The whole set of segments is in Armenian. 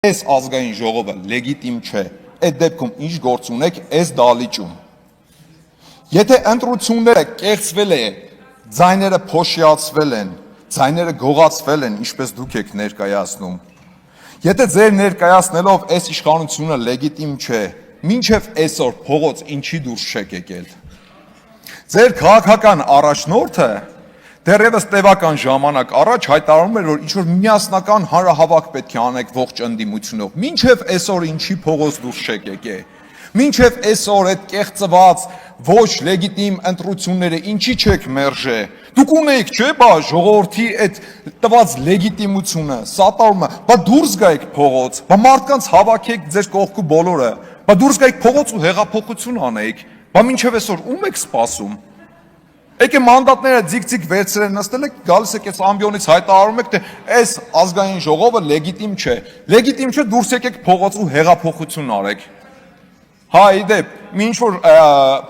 Այս ազգային ժողովը լեգիտիմ չէ, այդ դեպքում ինչ գործ ունեք այս դալիճում։ Եթե ընտրությունները կեղծվել է, ձայները փոշիացվել են, ձայները գողացվել են, ինչպես դուք եք ներկայացնում, եթե ձեր ներկայացնելով այս իշխանությունը լեգիտիմ չէ, մինչև այսօր փողոց ինչի դուրս չեք եկել։ Ձեր քաղաքական առաջնորդը դեռևս տևական ժամանակ առաջ հայտարարում էր, որ ինչ-որ միասնական հանրահավաք պետք է անեք ողջ ընդդիմությունով, մինչև այսօր ինչի փողոց դուրս չեք եկել, մինչև այսօր այդ կեղծված ոչ լեգիտիմ ընտրությունները ինչի չեք մերժե, դուք ունեիք չէ, բա ժողովրդի այդ տված լեգիտիմությունը, սատարումը, բա դուրս գայիք փողոց, բա մարդկանց հավաքեք ձեր կողքու բոլորը, բա դուրս գայիք փողոց ու հեղափոխություն անեիք, բա մինչև այսօր ում եք սպասում։ Եկե մանդատները ձիգ-ձիգ վերցրել նստել եք, գալիս եք այս ամբիոնից հայտարարում եք, թե այս ազգային ժողովը լեգիտիմ չէ, դուրս եկեք փողոց ու հեղափոխություն արեք։ Հա, իդեպ, մինչ որ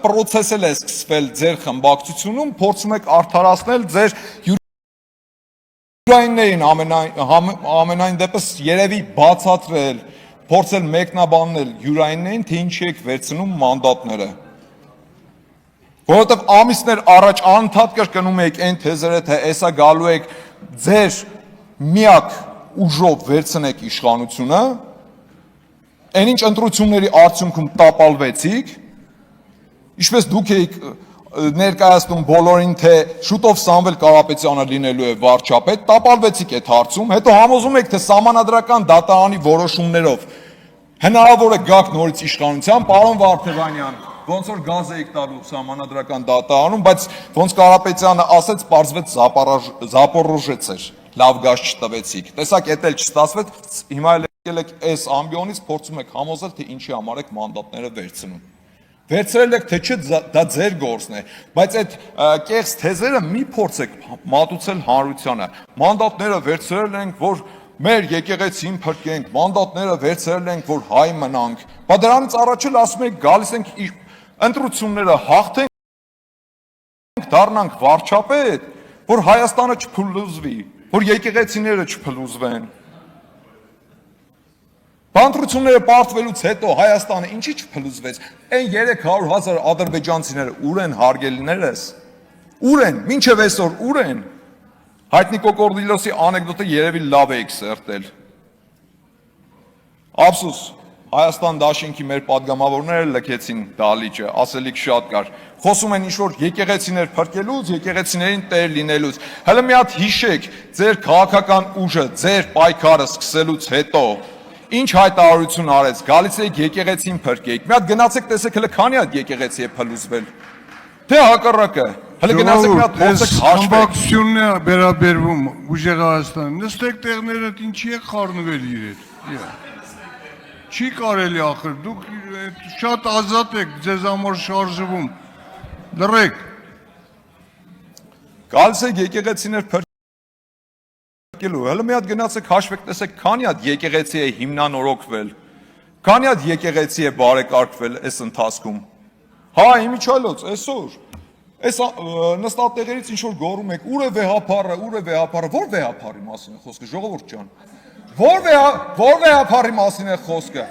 պրոցեսել է սկսվել ձեր խմբակցությունում, փորձում եք արդարացնել ձեր յուրայիններին ամենայն դեպս երևի բացատրել, փորձել մեկնաբանել յուրայիններին, թե ինչի եք վերցնում մանդատները։ Որովհետև ամիսներ առաջ անընդհատ կրկնում եք այն թեզերը, թե էսա գալու եք ձեր միակ ուժով վերցնեք իշխանությունը, այն ինչ ընտրությունների արդյունքում տապալվեցիք, ինչպես դուք եք ներկայացնում բոլորին, թե շուտով Սամվել Կարապետյանը լինելու է վարչապետ, տապալվեցիք այդ հարցում, հետո համոզում եք, թե Սահմանադրական դատարանի որոշումներով հնարավոր է գաք նորից իշխանության, պարոն Վարդևանյան, ոնց որ գազ էիք տալու Սահմանադրական դատարանում, բայց ոնց Կարապետյանը ասեց, պարզվեց Զապորոժեց էր, լավ գազ չտվեցիք։ Տեսակ, էդ էլ չստացվեց, հիմա եկել եք այս ամբիոնից, փորձում եք համոզել, թե ինչի համար եք մանդատները վերցնում։ Վերցրել եք, թե չէ, դա ձեր գործն է, բայց այդ կեղծ թեզերը մի փորձեք մատուցել հանրությանը։ Մանդատները վերցրել ենք, որ մեր եկեղեցին փրկենք, մանդատները վերցրել ենք, որ հայ մնանք։ Բա դրանից առաջ էլ ասում եք, գալիս ենք ընտրությունները հաղթենք, դառնանք վարչապետ, որ Հայաստանը չփլուզվի, որ եկեղեցիները չփլուզվեն։ Բանտրությունները պարտվելուց հետո Հայաստանը ինչի չփլուզվեց, այն 300,000 ադրբեջանցիները ուր են հարգելիներս, ուր են, մինչև այսօր ուր են, Հայտնի Կոկորդիլոսի անեկդոտը երևի լավ էիք սերտել, ափսուս, Հայաստան դաշինքի մեր պատգամավորները լքեցին դալիճը, ասելիք շատ կար, խոսում են ինչ-որ եկեղեցիներ փրկելուց, եկեղեցիներին տեր լինելուց, հələ մի հատ հիշեք, ձեր քաղաքական ուժը, ձեր պայքարը սկսելուց հետո, ինչ հայտարարություն արեց, գալիս եք եկեղեցին փրկեք, մի հատ գնացեք տեսեք հələ քանի հատ եկեղեցի է փլուզվել, թե հակառակը, հələ գնացեք մի հատ փորձեք հաշվեք։ Խմբակցությունն է վերաբերվում ուժեղ Հայաստան, նստեք տեղները ինչի եք խառնվել իրեր։ Չի կարելի ախր, դուք շատ ազատ եք, ձեզ համար շարժվում, լռեք։ Գալիս եք եկեղեցիներ փրկելու, հələ մի հատ գնացեք հաշվեք տեսեք քանի հատ եկեղեցի է հիմնանորոգվել, քանի հատ եկեղեցի է բարեկարգվել այս ընթացքում։ Հա, իմիջիայլոց, այսօր, այս նստատեղերից ինչ-որ գոռում եք, ուր է վեհափառը, որ վեհափառի մասին է խոսքը, ժողովուրդ ջան։ Որ վեհափառի մասին է խոսքը,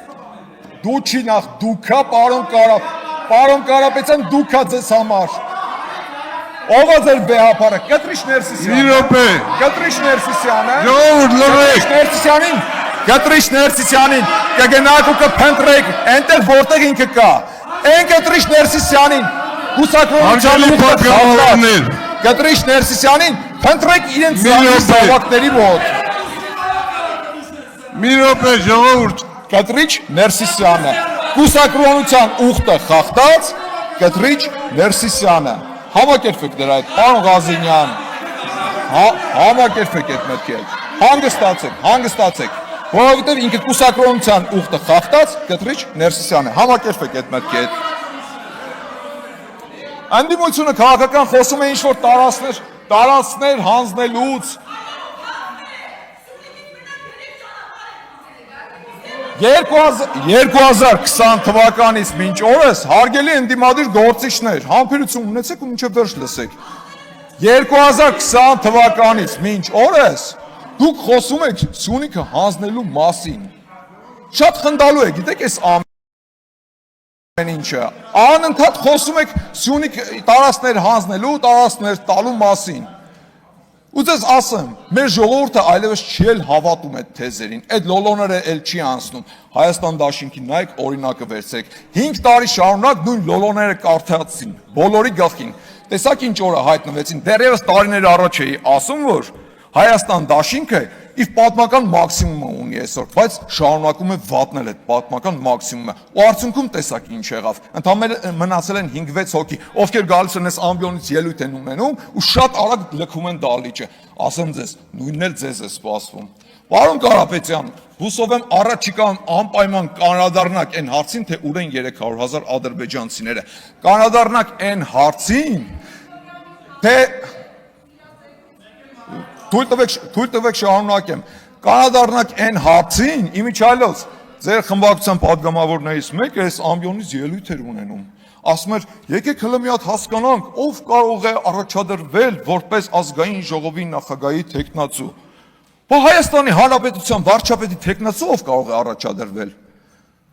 դու չի նախ դուքա պարոն Կարապետյան դուքա ձեզ համար, ով է ձեր վեհափառը, Կտրիշ Ներսիսյանին, կգնաք ու կփնտրեք, այնտեղ որտեղ ինքը կա, այն Կտրիշ Ներսիսյանին, Կտրիշ Ներսիսյանին, փնտրեք իրենց զավակների մոտ։ Մի րոպե ժողովուրդ, Կտրիչ Ներսիսյանը, կուսակրոնության ուխտը խախտած Կտրիչ Ներսիսյանը, համակերպեք դրա հետ, պարոն Ղազինյան, համակերպեք այդ մտքեր, հանգստացեք, որովհետև ինքը կուսակրոնության ուխտը խախտած Կտրիչ Ներսիսյանը, համակերպեք այդ մտքեր։ Ընդդիմությունը քաղաքական խոսում է ինչ-որ տարածքներ հանձնելուց, 2020 թվականից մինչ օրս հարգելի ընդդիմադիր գործիչներ, համբերություն ունեցեք ու մինչև վերջ լսեք, 2020 թվականից մինչ օրս դուք խոսում եք Սյունիքը հանձնելու մասին, Շատ խնդալու է, գիտեք, այս ամեն ինչը։ Անընդհատ խոսում եք Սյունիք տարածքներ հանձնելու, տարածքներ տալու մասին։ Ու ձեզ ասեմ, մեր ժողովուրդը այլևս չի էլ հավատում այդ թեզերին, այդ լոլոները էլ չի անցնում։ Հայաստան դաշինքի նայեք, օրինակը վերցրեք, 5 տարի շարունակ նույն լոլոները կարդացին, բոլորի գլխին։ Տեսակ ինչ օրը հայտնվեցին, դեռևս տարիներ առաջ էի ասում, որ Հայաստան դաշինքը իր պատմական մաքսիմումը ունի այսօր, բայց շարունակում է վատնել այդ պատմական մաքսիմումը։ Ու արդյունքում տեսակ ինչ եղավ։ Ընդհանրապես մնացել են 5-6 հոգի, ովքեր գալիս են այս ամբիոնից ելույթ են ունենում ու շատ արագ լքում են դալիճը։ Ասեմ ձեզ, նույնն էլ ձեզ է սպասվում։ Պարոն Կարապետյան, հուսով եմ առաջիկայում անպայման կանադառնաք այն հարցին, թե ուր են 300,000 ադրբեջանցիները։ Կանադառնաք այն հարցին, թե Թույլ տվեք շարունակեմ։ Կանադառնաք այն հարցին, իմիջիայլոց ձեր խմբակցության падգամավորներից մեկը այս ամբիոնից ելույթ էր ունենում։ Ասում էր, եկեք հələ մի հատ հասկանանք, ով կարող է առաջադրվել որպես ազգային ժողովի նախագահի թեկնածու։ Բա Հայաստանի Հանրապետության վարչապետի թեկնածու ով կարող է առաջադրվել։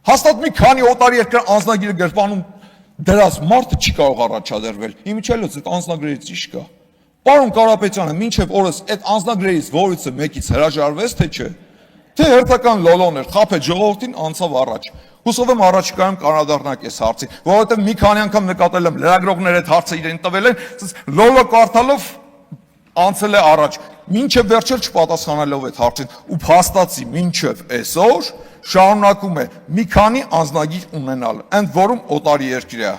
Հաստատ մի քանի օտար երկրի անձնագիրը գրպանում դրած մարդը չի կարող առաջադրվել։ Իմիջիայլոց այդ անձնագրերից ի՞նչ կա։ Պարոն Կարապետյանը, մինչև օրս այդ անձնագրերից որից մեկից հրաժարվեց, թե չէ, թե հերթական լոլոն էր, խաբեց ժողովրդին, անցավ առաջ։ Հուսով եմ առաջիկայում կանադառնաք այս հարցին, որովհետև մի քանի անգամ նկատել եմ լրագրողները այդ հարցը իրեն տվել են, լոլո կարդալով անցել է առաջ, մինչև վերջել չպատասխանելով այդ հարցին, ու փաստացի մինչև այսօր շարունակում է մի քանի անձնագիր ունենալ, ընդ որում օտարի երկրյա։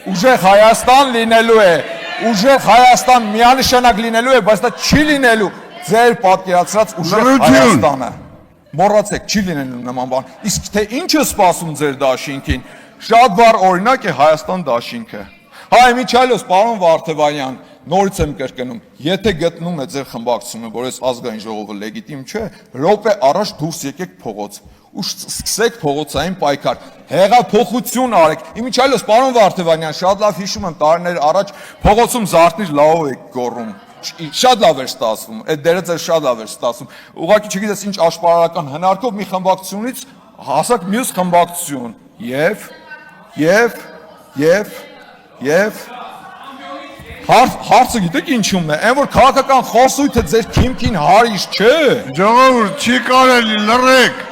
Ուժեղ Հայաստան լինելու է, ուժեղ Հայաստան միանշանակ լինելու է, բայց դա չի լինելու ձեր պատկերացրած ուժեղ Հայաստանը։ Մոռացեք, չի լինելու նման բան։ Իսկ թե ինչ է սպասում ձեր դաշինքին, շատ վառ օրինակ է Հայաստան դաշինքը։ Հայ միջայլոց, պարոն Վարդևանյան, նորից եմ կրկնում, եթե գտնում է ձեր խմբակցությունը, որ այս ազգային ժողովը լեգիտիմ չէ, րոպե առաջ դուրս եկեք փողոց ու սկսեք փողոցային պայքար, հեղափոխություն արեք։ Իմիջիայլոց, պարոն Վարդևանյան, շատ լավ հիշում եմ տարիներ առաջ փողոցում Զարթնիր լավով եք գոռում։ Շատ լավ էր ստացվում, այդ դերը ձեր շատ լավ էր ստացվում։ Ուղղակի չգիտես ինչ աշպարարական հնարքով մի խմբակցությունից հասակ մյուս խմբակցություն եւ հարցը գիտեք ինչու՞մն է, այն որ քաղաքական խոսույթը ձեր քիմքին հարիշ չէ։ Ժողովուրդ, չի կարելի լռեք։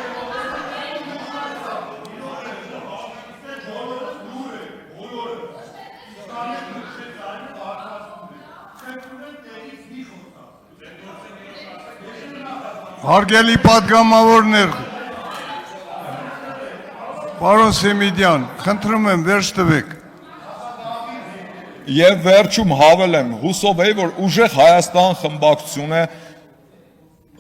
Հարգելի պատգամավորներ, պարոն Սեմիդյան, խնդրում եմ վերջ տվեք։ Եվ վերջում հավելեմ, հուսով էի, որ ուժեղ Հայաստան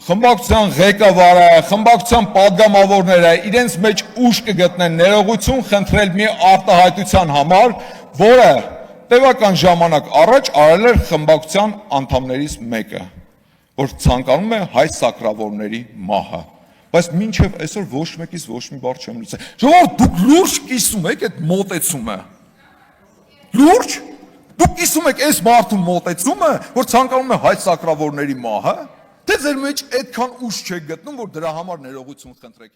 խմբակցության ղեկավարը, խմբակցության падգամավորները իրենց մեջ ուժ կգտնեն ներողություն խնդրել մի արտահայտության համար, որը տևական ժամանակ առաջ արել էր խմբակցության անդամներից մեկը, որ ցանկանում է հայ սակրավորների մահը։ Բայց մինչև այսօր ոչ մեկից ոչ մի բառ չեմ լսել։ Ժողովուրդ, դուք լուրջ կիսում եք այդ մոտեցումը։ Լուրջ։ Դուք կիսում եք այս մարդու մոտեցումը, որ ցանկանում է հայ սակրավորների մահը, թե ձեր մեջ այդքան ուժ չեք գտնում, որ դրա համար ներողություն խնդրեք։